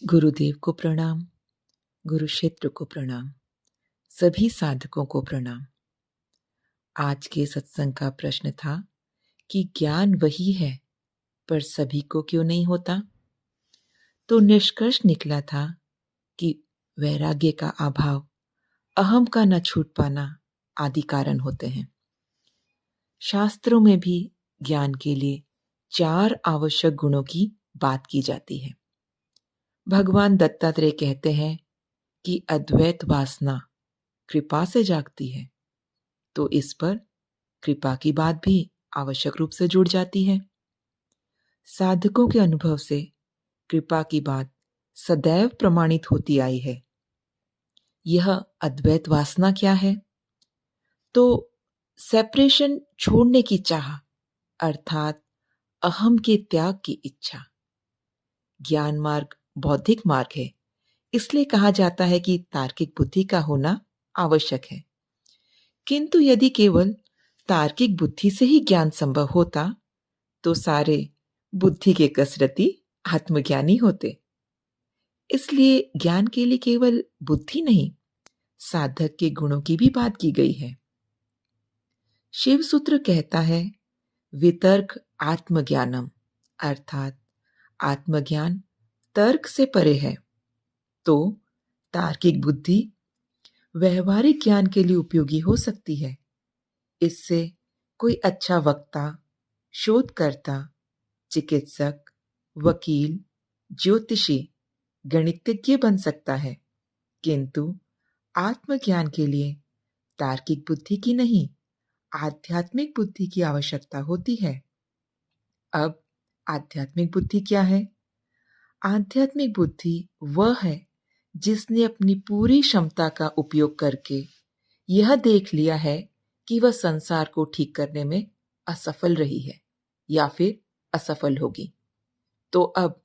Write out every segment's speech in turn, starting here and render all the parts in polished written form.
गुरुदेव को प्रणाम, गुरु क्षेत्र को प्रणाम, सभी साधकों को प्रणाम। आज के सत्संग का प्रश्न था कि ज्ञान वही है पर सभी को क्यों नहीं होता। तो निष्कर्ष निकला था कि वैराग्य का अभाव, अहम का न छूट पाना आदि कारण होते हैं। शास्त्रों में भी ज्ञान के लिए 4 आवश्यक गुणों की बात की जाती है। भगवान दत्तात्रेय कहते हैं कि अद्वैत वासना कृपा से जागती है, तो इस पर कृपा की बात भी आवश्यक रूप से जुड़ जाती है। साधकों के अनुभव से कृपा की बात सदैव प्रमाणित होती आई है। यह अद्वैत वासना क्या है? तो सेपरेशन छोड़ने की चाह, अर्थात अहम के त्याग की इच्छा। ज्ञान मार्ग बौद्धिक मार्ग है, इसलिए कहा जाता है कि तार्किक बुद्धि का होना आवश्यक है। किंतु यदि केवल तार्किक बुद्धि से ही ज्ञान संभव होता तो सारे बुद्धि के कसरती आत्मज्ञानी होते। इसलिए ज्ञान के लिए केवल बुद्धि नहीं, साधक के गुणों की भी बात की गई है। शिव सूत्र कहता है, वितर्क आत्मज्ञानम, अर्थात आत्मज्ञान तर्क से परे है। तो तार्किक बुद्धि व्यवहारिक ज्ञान के लिए उपयोगी हो सकती है। इससे कोई अच्छा वक्ता, शोधकर्ता, चिकित्सक, वकील, ज्योतिषी, गणितज्ञ बन सकता है। किंतु आत्मज्ञान के लिए तार्किक बुद्धि की नहीं, आध्यात्मिक बुद्धि की आवश्यकता होती है। अब आध्यात्मिक बुद्धि क्या है? आध्यात्मिक बुद्धि वह है जिसने अपनी पूरी क्षमता का उपयोग करके यह देख लिया है कि वह संसार को ठीक करने में असफल रही है या फिर असफल होगी, तो अब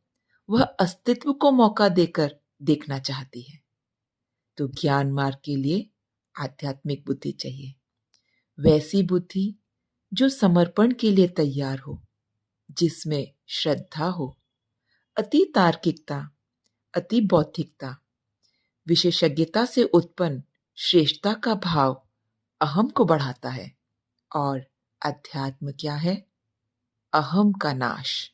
वह अस्तित्व को मौका देकर देखना चाहती है। तो ज्ञान मार्ग के लिए आध्यात्मिक बुद्धि चाहिए, वैसी बुद्धि जो समर्पण के लिए तैयार हो, जिसमें श्रद्धा हो, अति तार्किकता, अति बौद्धिकता, विशेषज्ञता से उत्पन्न श्रेष्ठता का भाव अहम को बढ़ाता है। और अध्यात्म क्या है? अहम का नाश।